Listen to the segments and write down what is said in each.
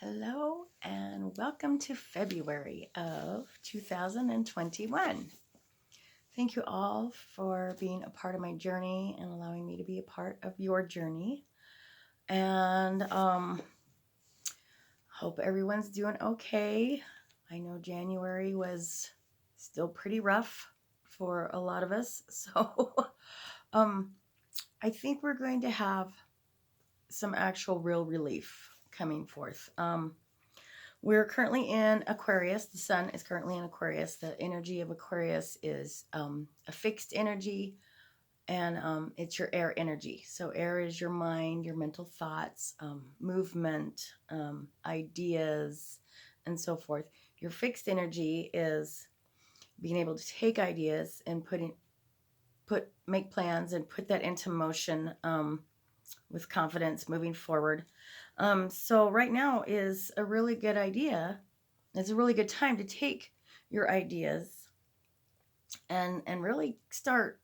Hello and welcome to February of 2021. Thank you all for being a part of my journey and allowing me to be a part of your journey. And hope everyone's doing okay. I know January was still pretty rough for a lot of us. So I think we're going to have some actual real relief coming forth. We're currently in Aquarius. The sun is currently in Aquarius. The energy of Aquarius is a fixed energy, and it's your air energy. So air is your mind, your mental thoughts, movement, ideas, and so forth. Your fixed energy is being able to take ideas and make plans and put that into motion with confidence moving forward. So right now is a really good idea. It's a really good time to take your ideas and really start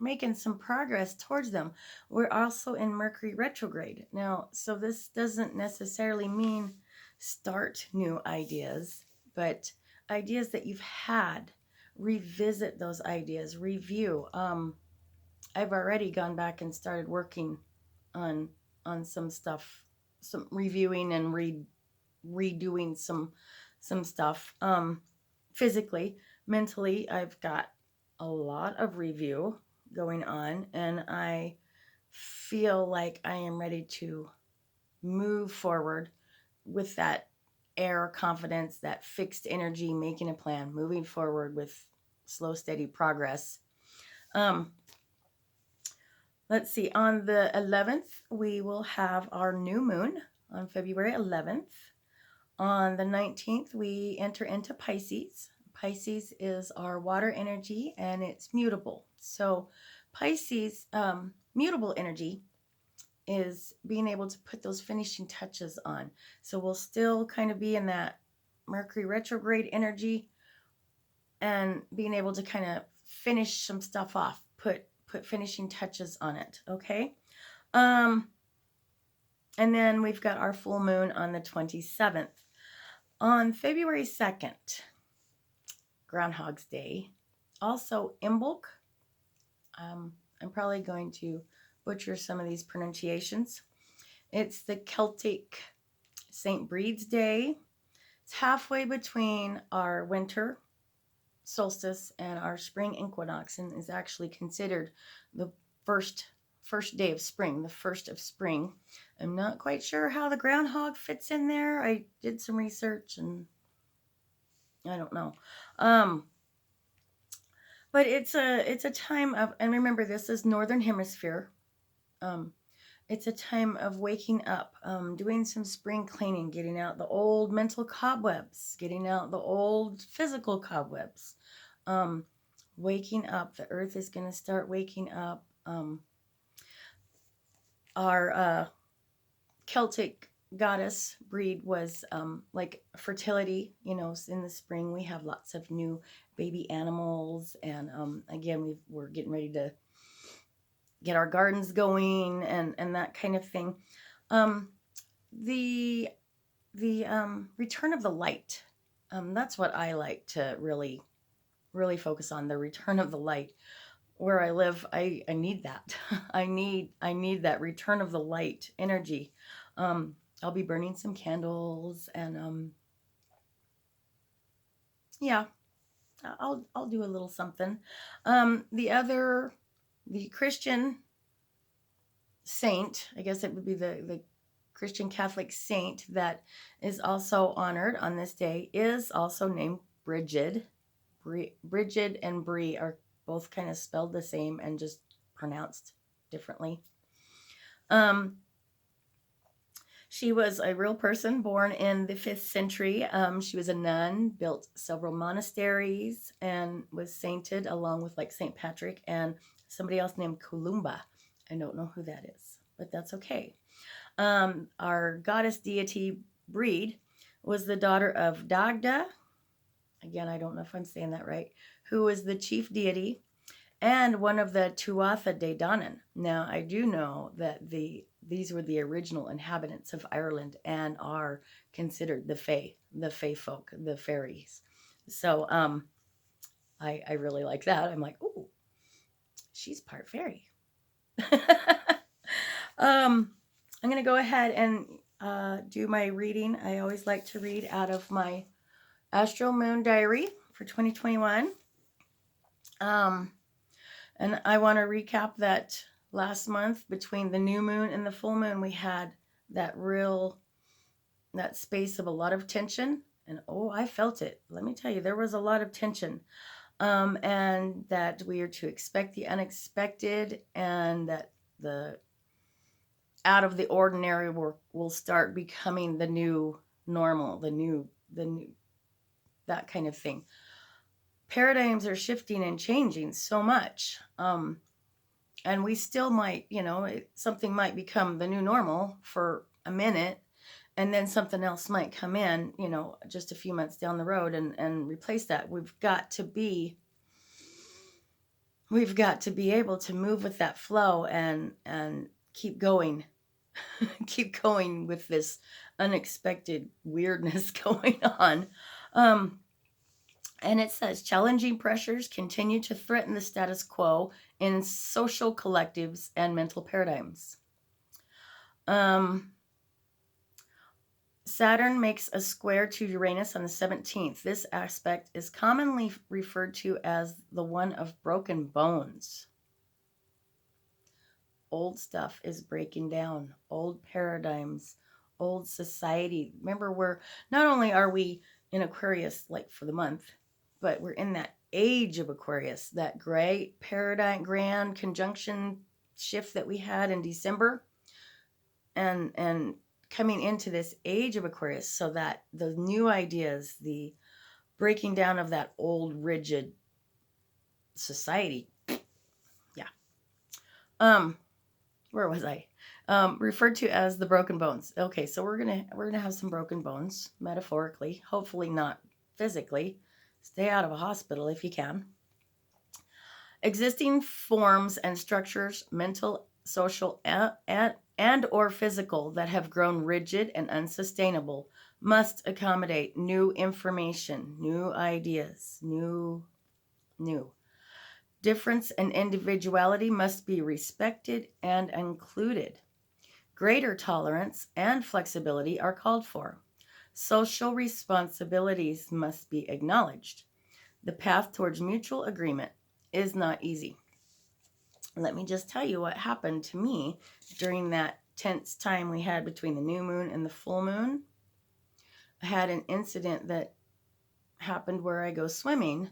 making some progress towards them. We're also in Mercury retrograde now, so this doesn't necessarily mean start new ideas, but ideas that you've had, revisit those ideas, review. I've already gone back and started working on some stuff, some reviewing and redoing some stuff. Physically, mentally, I've got a lot of review going on, and I feel like I am ready to move forward with that air confidence, that fixed energy, making a plan, moving forward with slow, steady progress. Um, let's see, on the 11th, we will have our new moon on February 11th. On the 19th, we enter into Pisces. Pisces is our water energy and it's mutable. So, Pisces, mutable energy, is being able to put those finishing touches on. So, we'll still kind of be in that Mercury retrograde energy and being able to kind of finish some stuff off, put finishing touches on it. Okay. And then we've got our full moon on the 27th. On February 2nd, Groundhog's Day, also Imbolc. I'm probably going to butcher some of these pronunciations. It's the Celtic St. Breed's Day. It's halfway between our winter solstice and our spring equinox, and is actually considered the first day of spring, the first of spring. I'm not quite sure how the groundhog fits in there. I did some research and I don't know. But it's a time of, and remember, this is northern hemisphere. It's a time of waking up, doing some spring cleaning, getting out the old mental cobwebs, getting out the old physical cobwebs. Waking up. The earth is going to start waking up. Our Celtic goddess breed was like fertility. You know, in the spring we have lots of new baby animals, and again we're getting ready to get our gardens going and that kind of thing. The return of the light. That's what I like to really focus on, the return of the light. Where I live, I need that. I need that return of the light energy. I'll be burning some candles and yeah, I'll do a little something. The Christian saint, I guess it would be the Christian Catholic saint that is also honored on this day, is also named Bridget. Bridget and Brie are both kind of spelled the same and just pronounced differently. She was a real person born in the 5th century. She was a nun, built several monasteries, and was sainted along with like St. Patrick and somebody else named Columba. I don't know who that is, but that's okay. Our goddess deity Breed was the daughter of Dagda. Again, I don't know if I'm saying that right. Who was the chief deity and one of the Tuatha De Danann. Now, I do know that the these were the original inhabitants of Ireland and are considered the Fae folk, the fairies. So I really like that. I'm like, ooh, she's part fairy. I'm going to go ahead and do my reading. I always like to read out of my Astral Moon Diary for 2021. And I want to recap that last month between the new moon and the full moon, we had that space of a lot of tension. And oh, I felt it. Let me tell you, there was a lot of tension. And that we are to expect the unexpected, and that the out of the ordinary will start becoming the new normal, the new, that kind of thing. Paradigms are shifting and changing so much. And we still might, something might become the new normal for a minute, and then something else might come in, just a few months down the road and replace that. We've got to be able to move with that flow and keep going, keep going with this unexpected weirdness going on. And it says, challenging pressures continue to threaten the status quo in social collectives and mental paradigms. Saturn makes a square to Uranus on the 17th. This aspect is commonly referred to as the one of broken bones. Old stuff is breaking down, old paradigms, old society. Remember, not only are we in Aquarius like for the month, but we're in that age of Aquarius, that great paradigm, grand conjunction shift that we had in December, and coming into this age of Aquarius, so that the new ideas, the breaking down of that old rigid society. Yeah. Where was I? Referred to as the broken bones. Okay, so we're gonna have some broken bones, metaphorically, hopefully not physically. Stay out of a hospital if you can. Existing forms and structures, mental, social, and or physical, that have grown rigid and unsustainable must accommodate new information, new ideas, new. Difference and individuality must be respected and included. Greater tolerance and flexibility are called for. Social responsibilities must be acknowledged. The path towards mutual agreement is not easy. Let me just tell you what happened to me during that tense time we had between the new moon and the full moon. I had an incident that happened where I go swimming,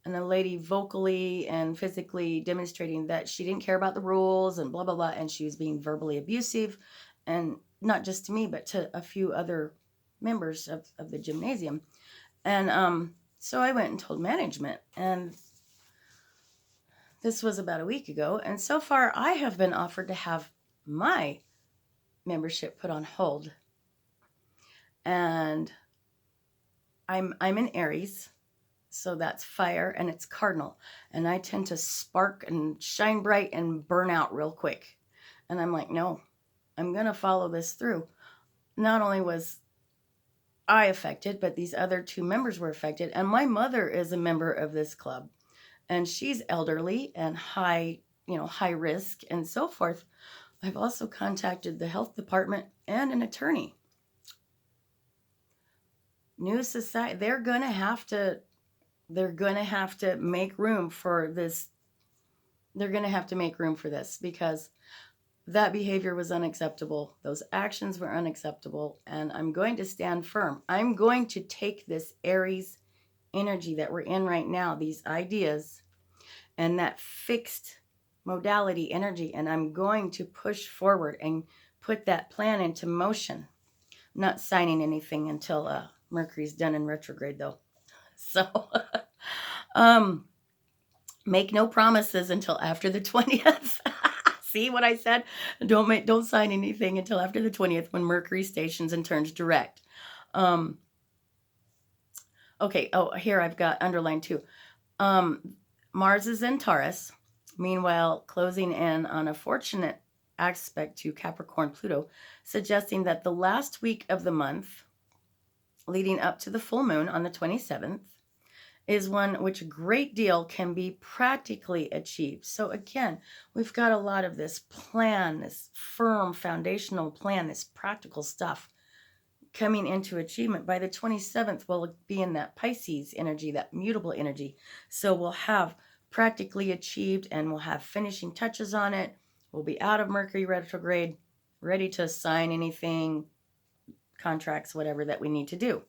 and a lady vocally and physically demonstrating that she didn't care about the rules and blah, blah, blah, and she was being verbally abusive, and not just to me, but to a few other members of the gymnasium. And so I went and told management, and this was about a week ago, and so far I have been offered to have my membership put on hold. And I'm in Aries, so that's fire, and it's cardinal, and I tend to spark and shine bright and burn out real quick. And I'm like, no, I'm going to follow this through. Not only was I affected, but these other two members were affected, and my mother is a member of this club, and she's elderly and high risk and so forth. I've also contacted the health department and an attorney. New society, they're going to have to make room for this. They're going to have to make room for this, because that behavior was unacceptable. Those actions were unacceptable, and I'm going to stand firm. I'm going to take this Aries energy that we're in right now, these ideas, and that fixed modality energy, and I'm going to push forward and put that plan into motion. I'm not signing anything until Mercury's done in retrograde, though. So make no promises until after the 20th. See what I said? Don't sign anything until after the 20th, when Mercury stations and turns direct. Okay. Oh, here I've got underlined too. Mars is in Taurus. Meanwhile, closing in on a fortunate aspect to Capricorn Pluto, suggesting that the last week of the month, leading up to the full moon on the 27th, is one which a great deal can be practically achieved. So again, we've got a lot of this plan, this firm foundational plan, this practical stuff coming into achievement. By the 27th, we'll be in that Pisces energy, that mutable energy. So we'll have practically achieved, and we'll have finishing touches on it. We'll be out of Mercury retrograde, ready to sign anything, contracts, whatever that we need to do.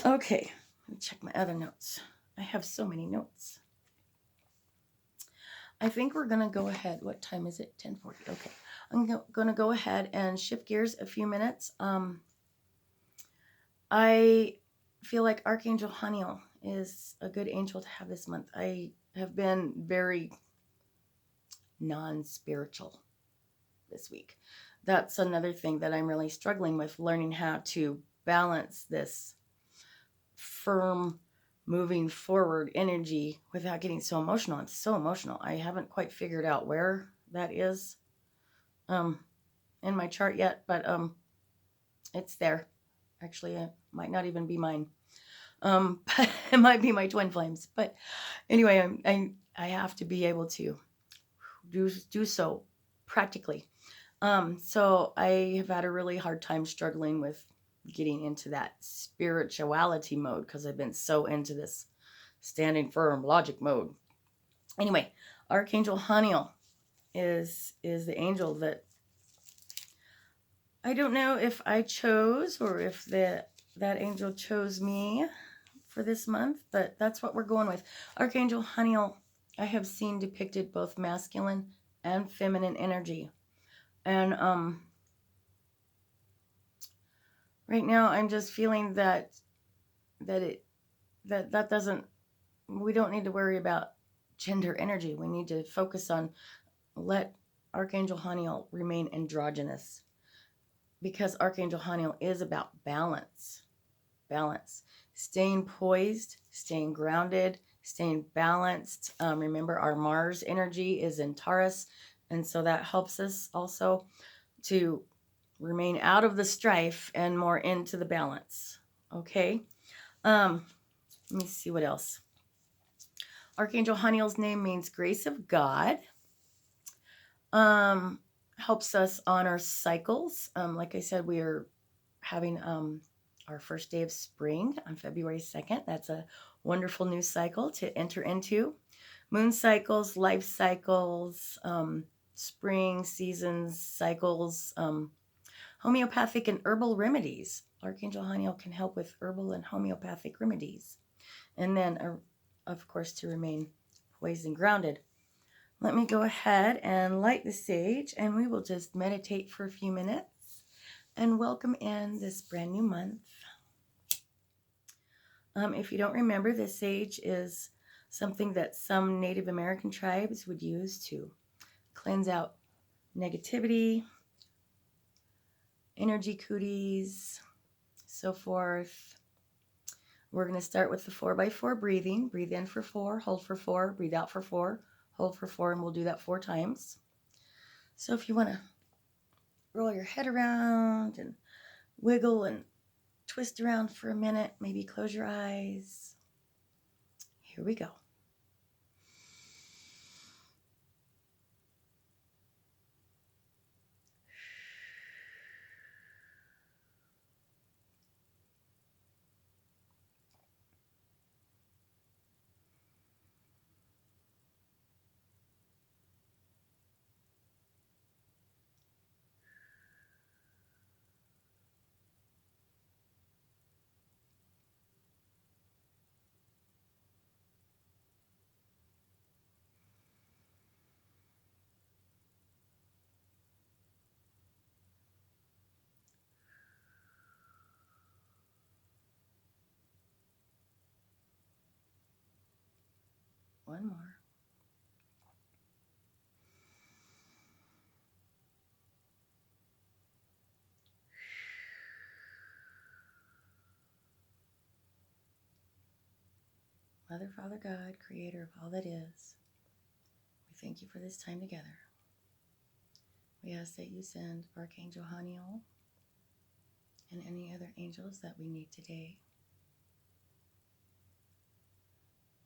Okay, let me check my other notes. I have so many notes. I think we're going to go ahead. What time is it? 10:40. Okay. I'm going to go ahead and shift gears a few minutes. I feel like Archangel Haniel is a good angel to have this month. I have been very non-spiritual this week. That's another thing that I'm really struggling with, learning how to balance this firm moving forward energy without getting so emotional. It's so emotional. I haven't quite figured out where that is in my chart yet, but it's there. Actually, it might not even be mine. But it might be my twin flames. But anyway, I have to be able to do so practically. So I have had a really hard time struggling with getting into that spirituality mode because I've been so into this standing firm logic mode. Anyway, Archangel Haniel is the angel that I don't know if I chose or if that angel chose me for this month, but that's what we're going with. Archangel Haniel, I have seen depicted both masculine and feminine energy. And right now I'm just feeling that doesn't, we don't need to worry about gender energy. We need to focus on, let Archangel Haniel remain androgynous, because Archangel Haniel is about balance. Staying poised, staying grounded, staying balanced. Remember, our Mars energy is in Taurus, and so that helps us also to remain out of the strife and more into the balance. Okay. Let me see what else. Archangel Haniel's name means grace of God. Helps us honor cycles. Like I said, we are having our first day of spring on February 2nd. That's a wonderful new cycle to enter into. Moon cycles, life cycles, spring seasons, cycles, homeopathic and herbal remedies. Archangel Haniel can help with herbal and homeopathic remedies. And then, of course, to remain poised and grounded. Let me go ahead and light the sage, and we will just meditate for a few minutes and welcome in this brand new month. If you don't remember, the sage is something that some Native American tribes would use to cleanse out negativity, energy cooties, so forth. We're going to start with the 4x4 breathing. Breathe in for 4, hold for 4, breathe out for 4, hold for 4, and we'll do that 4 times. So if you want to roll your head around and wiggle and twist around for a minute, maybe close your eyes. Here we go. One more. Mother, Father, God, creator of all that is, we thank you for this time together. We ask that you send Archangel Haniel and any other angels that we need today.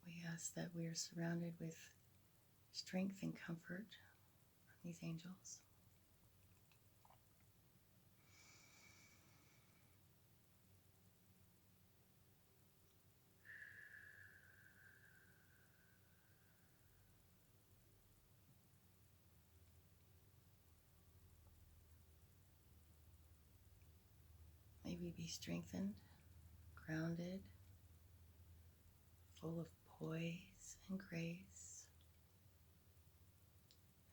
We ask that we are surrounded with strength and comfort from these angels. May we be strengthened, grounded, full of poise and grace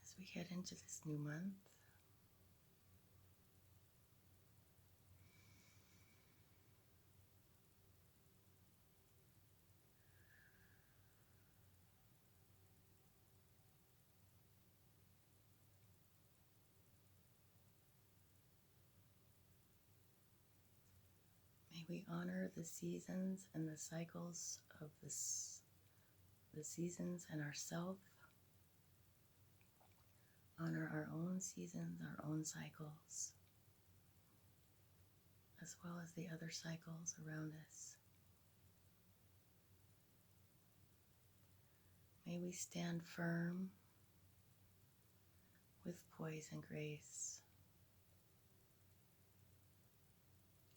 as we head into this new month. May we honor the seasons and the cycles of the seasons and ourself. Honor our own seasons, our own cycles, as well as the other cycles around us. May we stand firm with poise and grace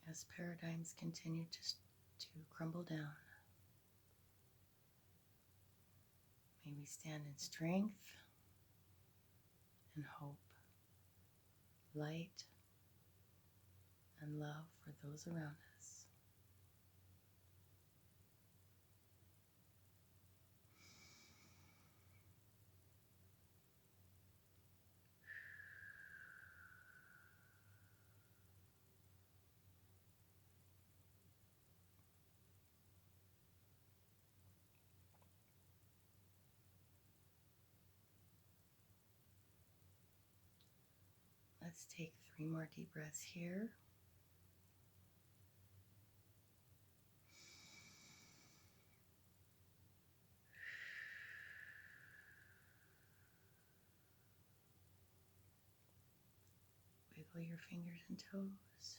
as paradigms continue to crumble down. May we stand in strength and hope, light and love for those around us. Let's take 3 more deep breaths here. Wiggle your fingers and toes.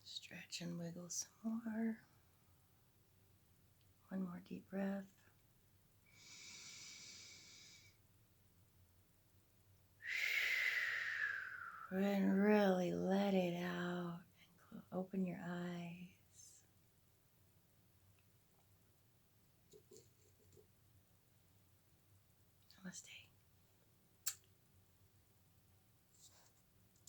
Stretch and wiggle some more. 1 more deep breath. And really let it out and open your eyes. Namaste.